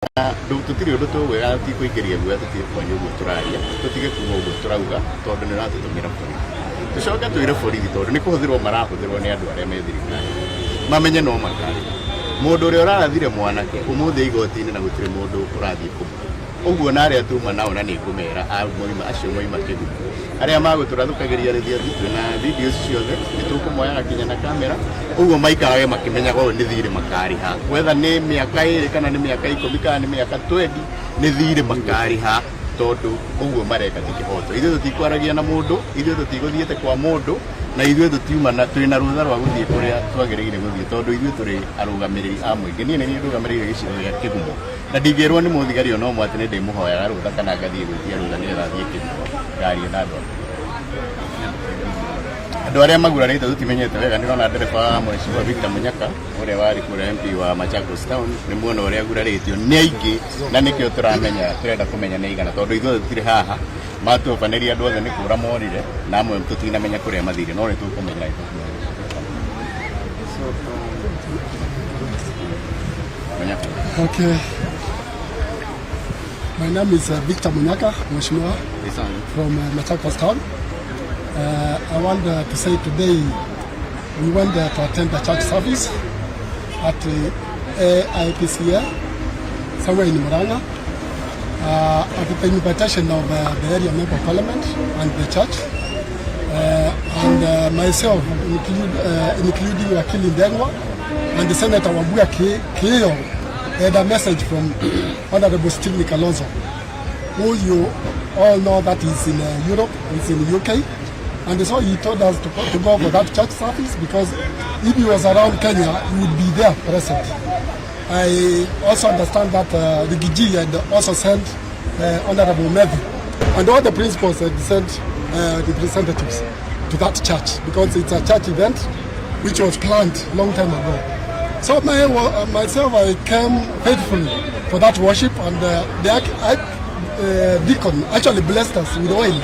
tutiri undu twega tikuingiria guoya tutikwanyu uguo turaria tutige kuga uguo turauga tondu ni ratutumira borithi tucoke twire borithi tondu ni kuhuthirwo marahuthirwo ni andu aria me thirikari mamenye no makari mundu uria urathire mwanake umuthi igoti-ini na gutire mundu urathie kumwe uguo na aria tuma nao na ni ngumera moima acio moima kigumo aria maguturathukagiriria rithiathi na video ciothe ni tukumoya gakinya na kamera uguo maikarage makimenyaga uyu ni thiri makariha whether ni miaka 2 kana ni miaka 10 kana ni miaka 20 ni thiri makariha tondu uguo mareka tikihoto ithuĩ tutikwaragia na mundu ithuĩ tutiguthiĩte kwa mundu na ithuĩ tutiuma na twina rutha rwa guthii kuria twagĩrĩire guthii tondu ithuĩ turi arũgamĩrĩri a mũingĩ niĩ nĩ ndũgamĩrĩire gĩcigo gĩa Kĩgumo na ndingĩrwo nĩ mũthigari ono ũmwe atĩ nĩ ndĩmũhoyaga rutha kana ngathiĩ gwĩtia rutha nĩgetha thiĩ Kĩgumo ngarie na andũ arĩa magurarĩte tutimenyete wega nĩrona ndereba wa Mheshimiwa Victor Munyaka ũrĩa warĩ kũrĩa MP wa Machakos Town nĩ muona ũrĩa agurarĩtio nĩ aingĩ na nĩkĩo turenda kũmenya nĩ igana tondu ithuĩ tũtirĩ haha matuobanĩria andũ othe nĩ kũra morire na amwe tũtinamenya kũrĩa mathire no nĩ tũkũmenya Okay. My name is Victor Munyaka, Mheshimiwa, from Machakos Town. I want to say today we went to attend the church service at AIPCA somewhere in Murang'A at the invitation of the area member of parliament and the church and myself including Wakili Ndengwa and the Senator Wambua Kio had a message from Honorable Stephen Kalonzo, who you all know that is in Europe, is in the UK. And so he told us to go for that church service because if he was around Kenya, he would be there present. I also understand that Rigathi had also sent Honorable Mevi and all the principals had sent representatives to that church because it's a church event which was planned long time ago. So myself, I came faithfully for that worship and the deacon actually blessed us with oil.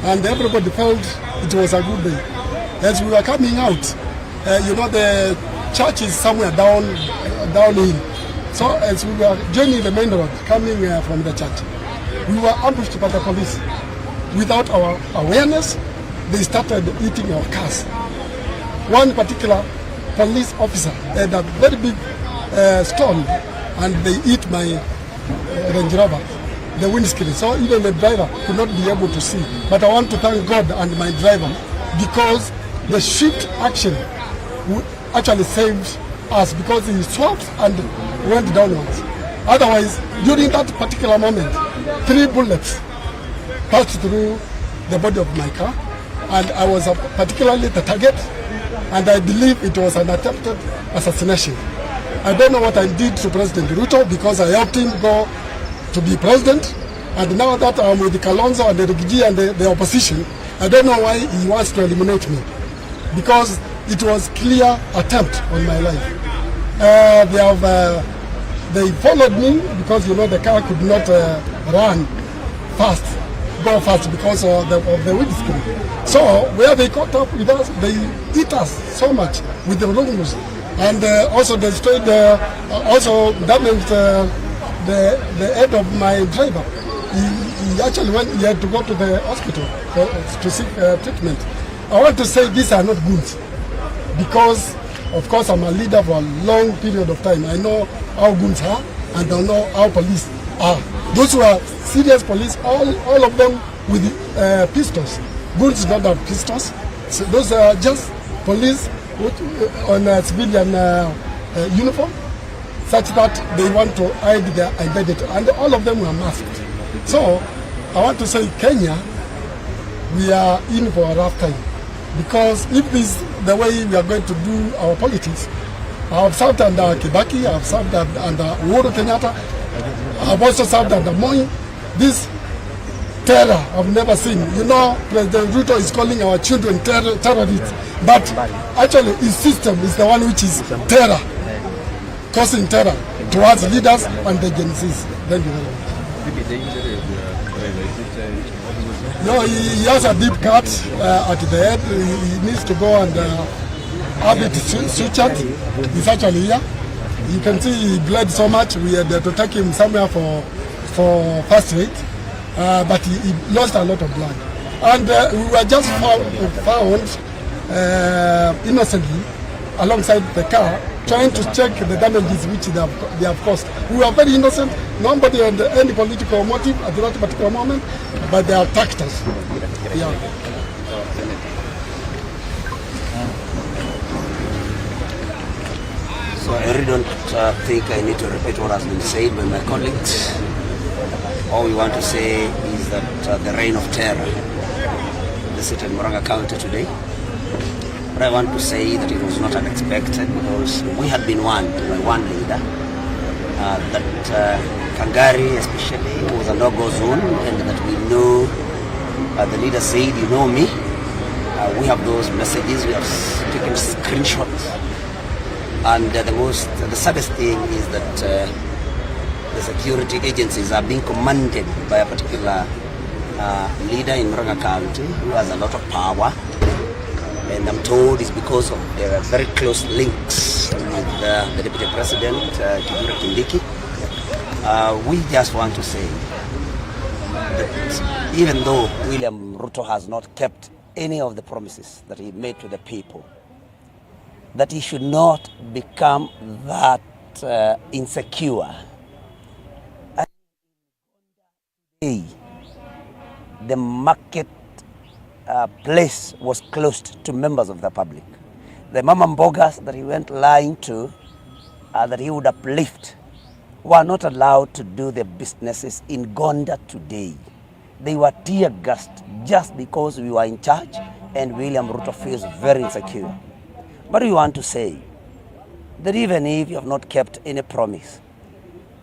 And everybody felt it was a good day. As we were coming out, the church is somewhere downhill. So as we were joining the main road, coming from the church, we were ambushed by the police. Without our awareness, they started eating our cars. One particular police officer had a very big stone, and they eat my Range Rover, the windscreen, so even the driver could not be able to see. But I want to thank God and my driver because the swift action actually saved us because he swerved and went downwards. Otherwise, during that particular moment, 3 bullets passed through the body of my car and I was particularly the target and I believe it was an attempted assassination. I don't know what I did to President Ruto because I helped him go to be president, and now that I'm with the Kalonzo and the Rigathi and the opposition, I don't know why he wants to eliminate me because it was clear attempt on my life. They followed me because the car could not go fast because of the windscreen. So where they caught up with us, they hit us so much with the balloons and also destroyed, also damaged the head of my driver. He actually he had to go to the hospital to seek treatment. I want to say these are not good because, of course, I'm a leader for a long period of time. I know how goons are and I know how police are. Those who are serious police, all of them with pistols. Goons don't have pistols. So those are just police on a civilian uniform, such that they want to hide their identity, and all of them were masked. So I want to say Kenya, we are in for a rough time because if this is the way we are going to do our politics, I have served under Kibaki, I have served under Uhuru Kenyatta, I have also served under Moi. This terror I've never seen. President Ruto is calling our children terrorists, but actually his system is the one which is terror, causing terror towards leaders and the agencies. Thank you very much. No, he has a deep cut at the head. He needs to go and have it sutured. He's actually here. You can see he bled so much. We had to take him somewhere for first aid, but he lost a lot of blood. And we were just found innocently alongside the car, trying to check the damages which they have caused. We were very innocent. Nobody had any political motive at that particular moment, but they attacked us. Yeah. So I really don't think I need to repeat what has been said by my colleagues. All we want to say is that the reign of terror visited Murang'A County today. But I want to say that it was not unexpected, because we had been warned by one leader that Kangari especially was a no-go zone, and that we know, the leader said, you know me, we have those messages, we have taken screenshots. And the saddest thing is that the security agencies are being commanded by a particular leader in Murang'A County who has a lot of power. And I'm told it's because of their very close links with the Deputy President, Kithure Kindiki. We just want to say that even though William Ruto has not kept any of the promises that he made to the people, that he should not become that insecure. The market place was closed to members of the public. The mama mbogas that he went lying to, that he would uplift, were not allowed to do their businesses in Gonda today. They were tear gassed just because we were in charge, and William Ruto feels very insecure. But we want to say that even if you have not kept any promise,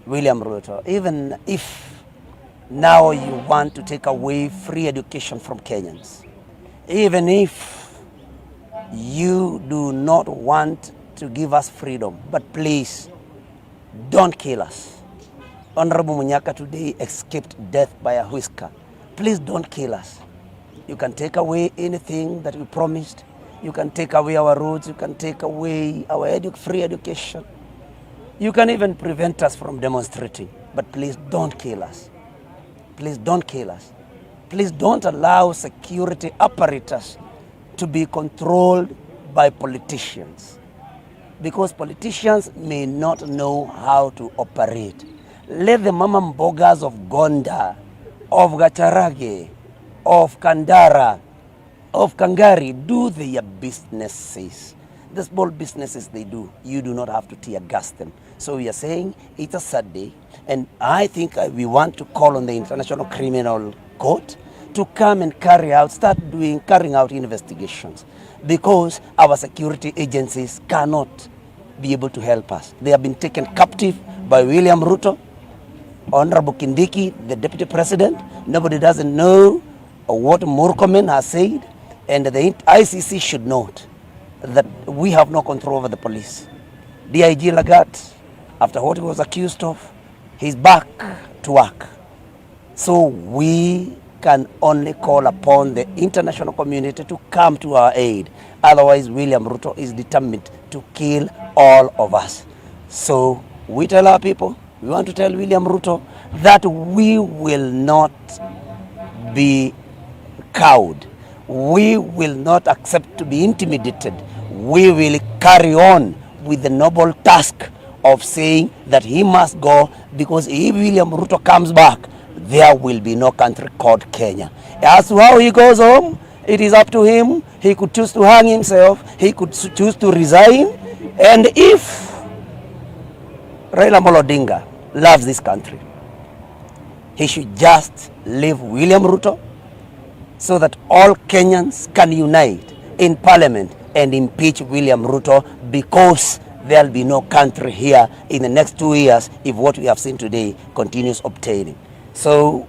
William Ruto, even if now you want to take away free education from Kenyans, even if you do not want to give us freedom, but please don't kill us. Honorable Munyaka today escaped death by a whisker. Please don't kill us. You can take away anything that we promised. You can take away our roads, you can take away our free education. You can even prevent us from demonstrating, but please don't kill us. Please don't kill us. Please don't allow security apparatus to be controlled by politicians, because politicians may not know how to operate. Let the mama mbogas of Gonda, of Gacharage, of Kandara, of Kangari do their businesses. The small businesses they do, you do not have to tear gas them. So we are saying it's a sad day, and I think we want to call on the International Criminal Court to come and carrying out investigations, because our security agencies cannot be able to help us. They have been taken captive by William Ruto, Honorable Kindiki, the Deputy President. Nobody doesn't know what Murang'A has said. And the ICC should note that we have no control over the police. DIG Lagat, after what he was accused of, he's back to work. So we can only call upon the international community to come to our aid. Otherwise, William Ruto is determined to kill all of us. So we tell our people, we want to tell William Ruto that we will not be cowed. We will not accept to be intimidated. We will carry on with the noble task of saying that he must go, because if William Ruto comes back, there will be no country called Kenya. As to how he goes home, it is up to him. He could choose to hang himself. He could choose to resign. And if Raila Amolo Odinga loves this country, he should just leave William Ruto, so that all Kenyans can unite in parliament and impeach William Ruto, because there will be no country here in the next 2 years if what we have seen today continues obtaining. So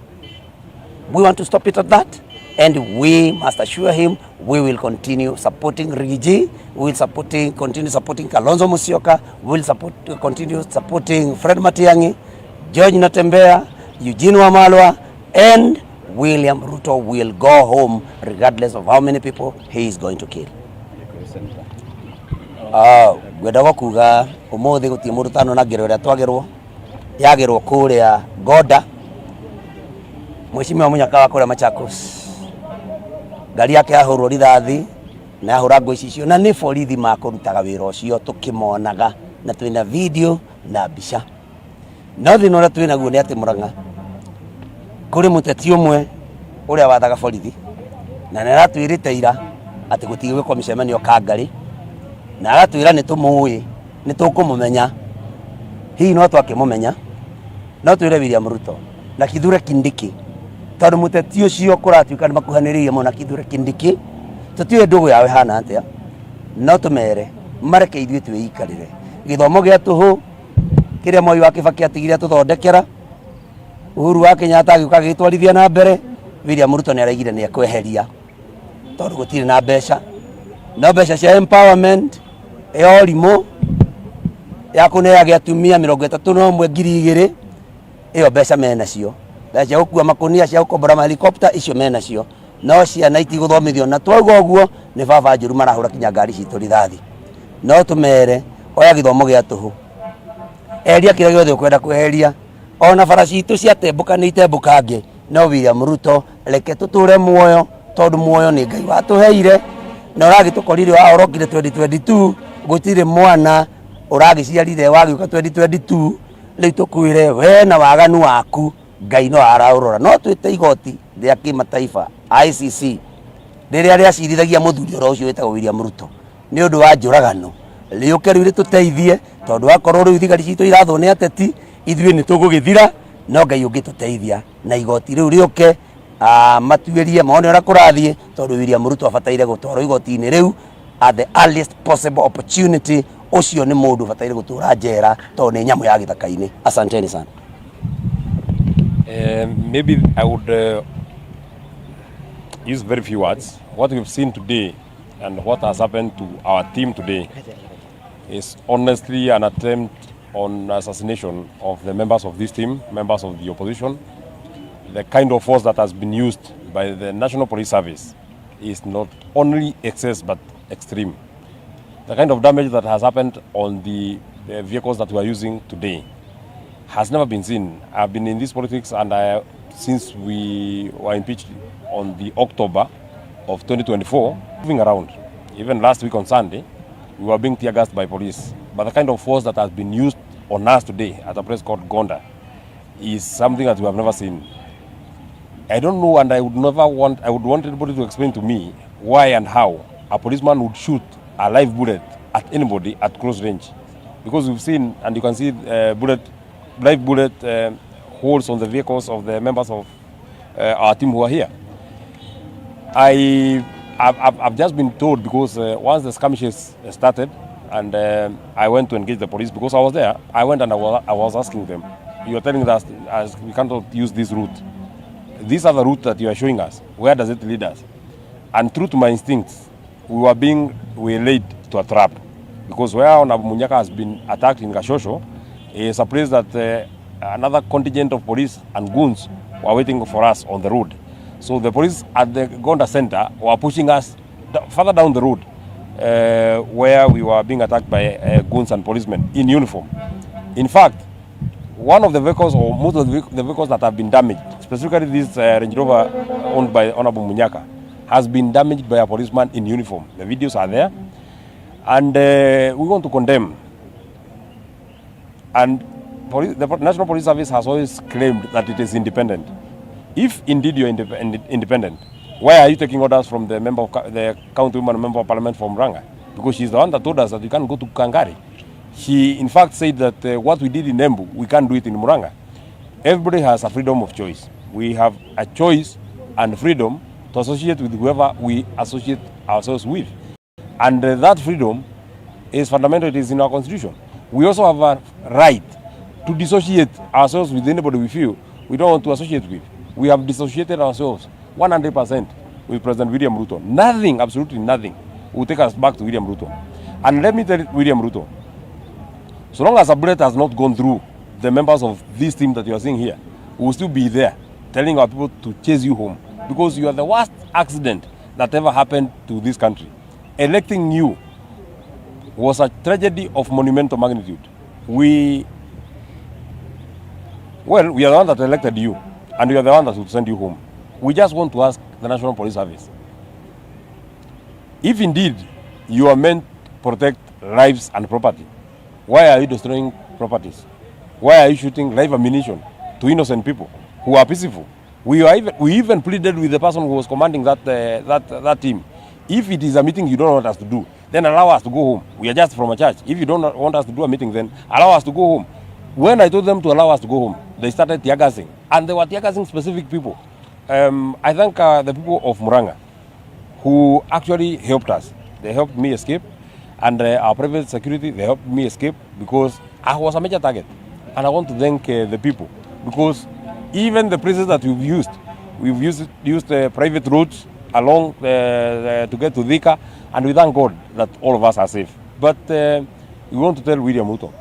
we want to stop it at that, and we must assure him we will continue supporting Rigathi, we will continue supporting Kalonzo Musyoka, we will continue supporting Fred Matiang'i, George Natembeya, Eugene Wamalwa, and William Ruto will go home regardless of how many people he is going to kill. Gwenda kuga umuthi gutie mundu tano na ngero ria twagirwo yagirwo kuria Goda Mheshimiwa Munyaka wa kuria Machakos ngari yake yahurwo rithathi na yahura ngũ icio na ni borithi makurutaga wira ucio tukimonaga na twina video na mbica no thina uria twina guo ni ati Murang'a kuri muteti umwe uria wathaga borithi na naratwirite ira ati gutigwe kwa micemanio Kangari na agatwira ni tumuwi ni tukumumenya hihi no twakimumenya no twire William Ruto na Kithure Kindiki tondu muteti ucio kuratuika ni makuhaniririe muno na Kithure Kindiki tutiwe ndugu yawe hana atia no tumere mareke ithuĩ twĩikarĩre gĩthomo gĩa tũhũ kĩrĩa Moi wa Kibaki atigire tũthondekera Uhuru wa Kenyatta agĩũka agĩtwarithia na mbere William Ruto nĩ araigire nĩ ekweheria tondũ gũtirĩ na mbeca no mbeca cia empowerment ĩyo rimũ ya kũneaga atumia 31,200 ĩyo mbeca menacio mbeca cia gũkua makonia cia gũkombora mahelicopter icio menacio no ciana itigũthomithio na twauga ũguo nĩ baba njũru marahũra kinya ngari citũ rithathi no tũmere oya gĩthomo gĩa tũhũ eria kĩrĩa gĩothe ũkwenda kweheria ona bara citũ ciatembũka nĩ itembũkange no William Ruto reke tũtũre muoyo tondũ muoyo nĩ Ngai watũheire na ũragĩtũkorire waorokire 2022 gũtirĩ mwana ũragĩciarire wagĩũka 2022 rĩu tũkwĩre we na waganu waku Ngai no araũrora no twĩte igoti rĩa kĩmataifa ICC rĩrĩa rĩacirithagia mũthuri ũcio wĩtagwo William Ruto nĩ ũndũ wa njũragano rĩũke rĩu rĩtũteithie tondũ akorwo rĩu thigari citũ irathwo nĩ ateti ithuĩ nĩ tũgũgĩthira no Ngai ũngĩtũteithia na igoti rĩu rĩũke matuĩrie mone ũrĩa kũrathiĩ tondũ William Ruto abataire gũtwarwo igoti-inĩ rĩu at the earliest possible opportunity ucio nĩ mũndũ abataire gũtũra njera tondũ nĩ nyamũ ya gĩthaka-inĩ. Asanteni sana. Maybe I would use very few words. What we've seen today and what has happened to our team today is honestly an attempt on assassination of the members of this team, members of the opposition. The kind of force that has been used by the National Police Service is not only excess but extreme. The kind of damage that has happened on the vehicles that we are using today has never been seen. I've been in this politics and since we were impeached on the October of 2024, moving around. Even last week on Sunday, we were being tear gassed by police. But the kind of force that has been used on us today at a place called Gonda is something that we have never seen. I don't know, and I would want anybody to explain to me why and how a policeman would shoot a live bullet at anybody at close range. Because we've seen, and you can see live bullet holes on the vehicles of the members of our team who are here. I've just been told because once the skirmishes started and I went to engage the police because I was there, I went and I was asking them, you are telling us we cannot use this route. These are the route that you are showing us. Where does it lead us? And true to my instincts, we were being laid to a trap. Because where Munyaka has been attacked in Gashosho is a place that another contingent of police and goons were waiting for us on the road. So the police at the Gonda Center were pushing us further down the road where we were being attacked by goons and policemen in uniform. In fact, one of the vehicles, or most of the vehicles that have been damaged, specifically this Range Rover owned by Honorable Munyaka, has been damaged by a policeman in uniform. The videos are there. And we want to condemn. And the National Police Service has always claimed that it is independent. If indeed you are independent, why are you taking orders from the countrywoman member of parliament from Murang'A? Because she's the one that told us that you can't go to Kangari. She in fact said that what we did in Embu, we can't do it in Murang'A. Everybody has a freedom of choice. We have a choice and freedom to associate with whoever we associate ourselves with. And that freedom is fundamental, it is in our constitution. We also have a right to dissociate ourselves with anybody we feel we don't want to associate with. We have dissociated ourselves 100% with President William Ruto. Nothing, absolutely nothing, will take us back to William Ruto. And let me tell William Ruto, so long as a bullet has not gone through the members of this team that you are seeing here, we will still be there telling our people to chase you home. Because you are the worst accident that ever happened to this country. Electing you was a tragedy of monumental magnitude. We are the one that elected you, and we are the one that would send you home. We just want to ask the National Police Service, if indeed you are meant to protect lives and property, why are you destroying properties? Why are you shooting live ammunition to innocent people who are peaceful? We even pleaded with the person who was commanding that team. If it is a meeting you don't want us to do, then allow us to go home. We are just from a church. If you don't want us to do a meeting, then allow us to go home. When I told them to allow us to go home, they started tear gassing, and they were tear gassing specific people. I thank the people of Murang'A who actually helped us. They helped me escape, and our private security, they helped me escape because I was a major target. And I want to thank the people, because even the places that we've used private roads along to get to Thika, and we thank God that all of us are safe. But we want to tell William Ruto,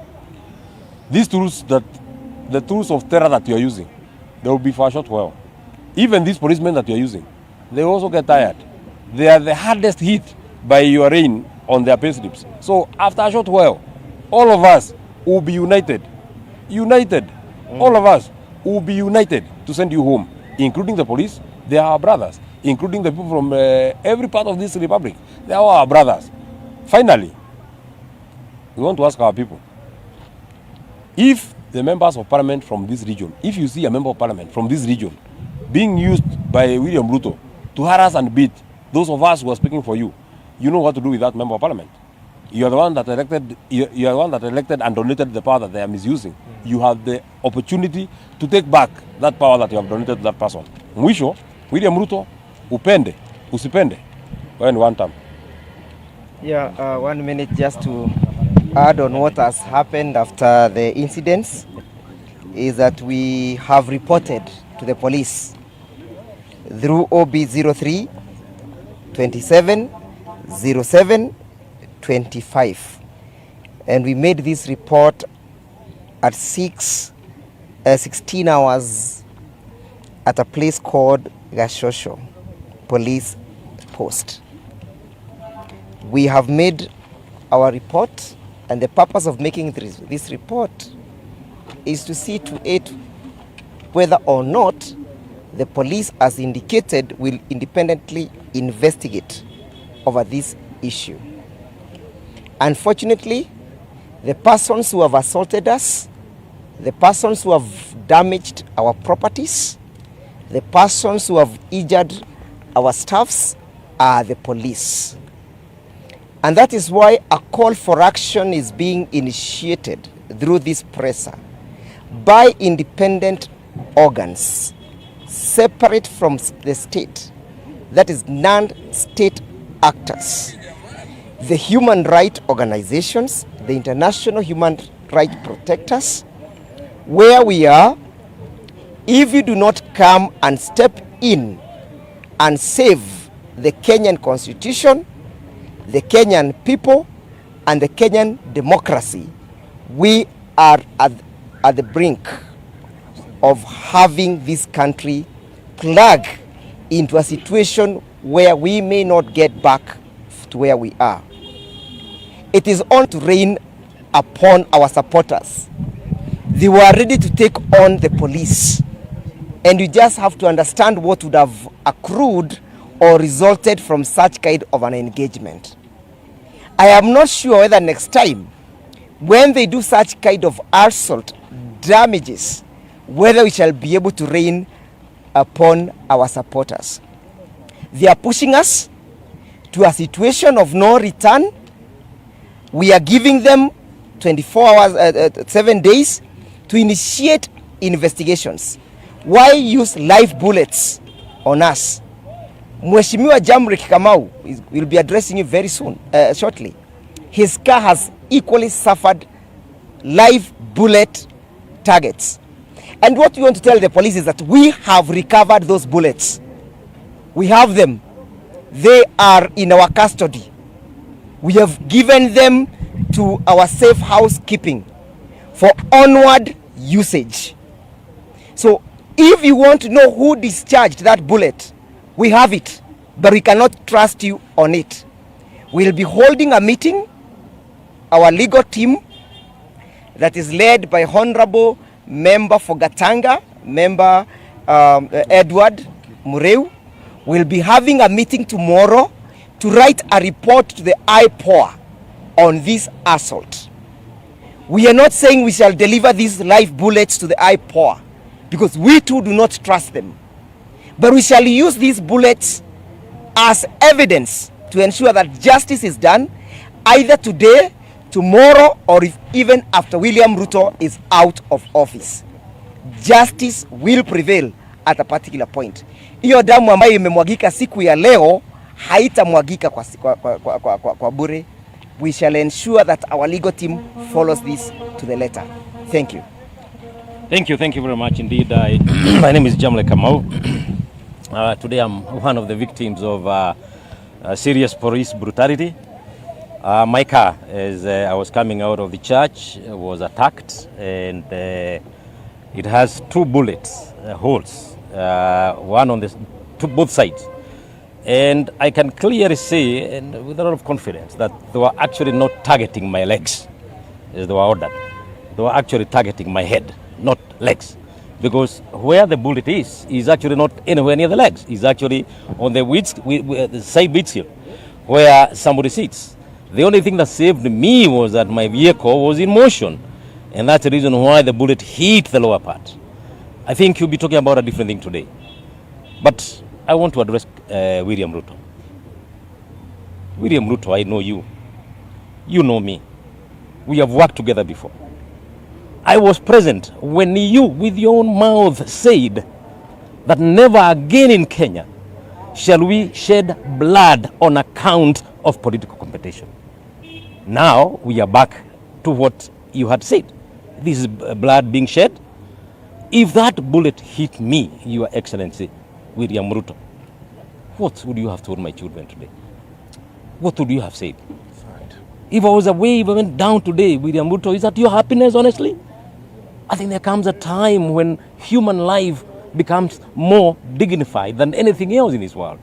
these tools, the tools of terror that you are using, they will be for a short while. Even these policemen that you are using, they also get tired. They are the hardest hit by your reign on their payslips. So after a short while, all of us will be united. All of us will be united to send you home, including the police. They are our brothers, including the people from every part of this republic. They are our brothers. Finally, we want to ask our people, if the members of parliament from this region, if you see a member of parliament from this region being used by William Ruto to harass and beat those of us who are speaking for you, you know what to do with that member of parliament. You are the one that elected. You are the one that elected and donated the power that they are misusing. You have the opportunity to take back that power that you have donated to that person. Mwisho, William Ruto, upende, usipende, when one time. Yeah, 1 minute just to add on what has happened after the incidents is that we have reported to the police through OB03 27 07 25, and we made this report at 16 hours at a place called Gashosho Police Post. We have made our report, and the purpose of making this report is to see to it whether or not the police, as indicated, will independently investigate over this issue. Unfortunately, the persons who have assaulted us, the persons who have damaged our properties, the persons who have injured our staffs are the police. And that is why a call for action is being initiated through this presser by independent organs separate from the state, that is non-state actors, the human rights organizations, the international human rights protectors. Where we are, if you do not come and step in and save the Kenyan constitution, the Kenyan people, and the Kenyan democracy, we are at the brink of having this country plug into a situation where we may not get back to where we are. It is on to rain upon our supporters. They were ready to take on the police, and you just have to understand what would have accrued or resulted from such kind of an engagement. I am not sure whether next time when they do such kind of assault damages, whether we shall be able to rain upon our supporters. They are pushing us to a situation of no return. We are giving them 24 hours, 7 days to initiate investigations. Why use live bullets on us? Mheshimiwa Jamrick Kamau will be addressing you very soon, shortly. His car has equally suffered live bullet targets. And what we want to tell the police is that we have recovered those bullets. We have them. They are in our custody. We have given them to our safe housekeeping for onward usage. So if you want to know who discharged that bullet, we have it, but we cannot trust you on it. We'll be holding a meeting our legal team that is led by Honorable Member for Gatanga, Member Edward Mureu, will be having a meeting tomorrow to write a report to the IPOA on this assault. We are not saying we shall deliver these live bullets to the IPOA because we too do not trust them. But we shall use these bullets as evidence to ensure that justice is done either today, tomorrow, or if even after William Ruto is out of office. Justice will prevail at a particular point. Hiyo damu ambayo imemwagika siku ya leo haitamwagika kwa bure. We shall ensure that our legal team follows this to the letter. Thank you. Thank you very much indeed. My name is Jamle Kamau. Today I'm one of the victims of serious police brutality. My car, as I was coming out of the church, was attacked, and it has 2 bullet holes, one on both sides. And I can clearly say, and with a lot of confidence, that they were actually not targeting my legs, as they were ordered. They were actually targeting my head, not legs. Because where the bullet is actually not anywhere near the legs. It's actually on the side windshield, where somebody sits. The only thing that saved me was that my vehicle was in motion. And that's the reason why the bullet hit the lower part. I think you'll be talking about a different thing today. But I want to address William Ruto. William Ruto, I know you. You know me. We have worked together before. I was present when you, with your own mouth, said that never again in Kenya shall we shed blood on account of political competition. Now we are back to what you had said. This is blood being shed. If that bullet hit me, Your Excellency, William Ruto, what would you have told my children today? What would you have said? If I was away, if I went down today, William Ruto, is that your happiness, honestly? I think there comes a time when human life becomes more dignified than anything else in this world.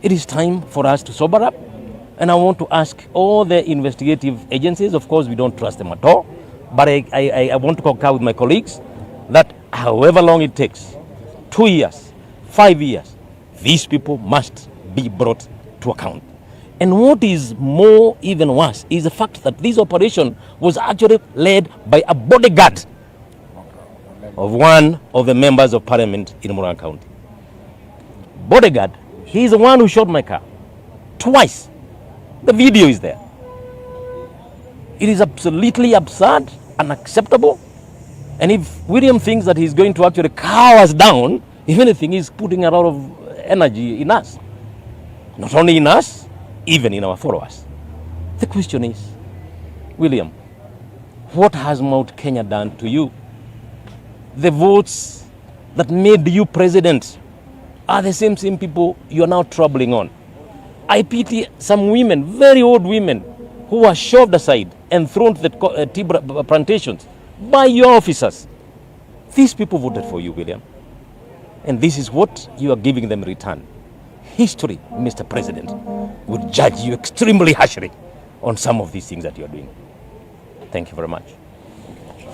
It is time for us to sober up. And I want to ask all the investigative agencies, of course we don't trust them at all, but I want to concur with my colleagues that however long it takes, 2 years, 5 years, these people must be brought to account. And what is more, even worse, is the fact that this operation was actually led by a bodyguard of one of the members of parliament in Murang'A County. Bodyguard, he is the one who shot my car twice. The video is there. It is absolutely absurd, unacceptable. And if William thinks that he's going to actually cow us down, if anything, he's putting a lot of energy in us. Not only in us, even in our followers. The question is, William, what has Mount Kenya done to you? The votes that made you president are the same people you are now troubling on. I pity some women, very old women, who were shoved aside and thrown to the tea plantations by your officers. These people voted for you, William. And this is what you are giving them in return. History, Mr. President, would judge you extremely harshly on some of these things that you are doing. Thank you very much.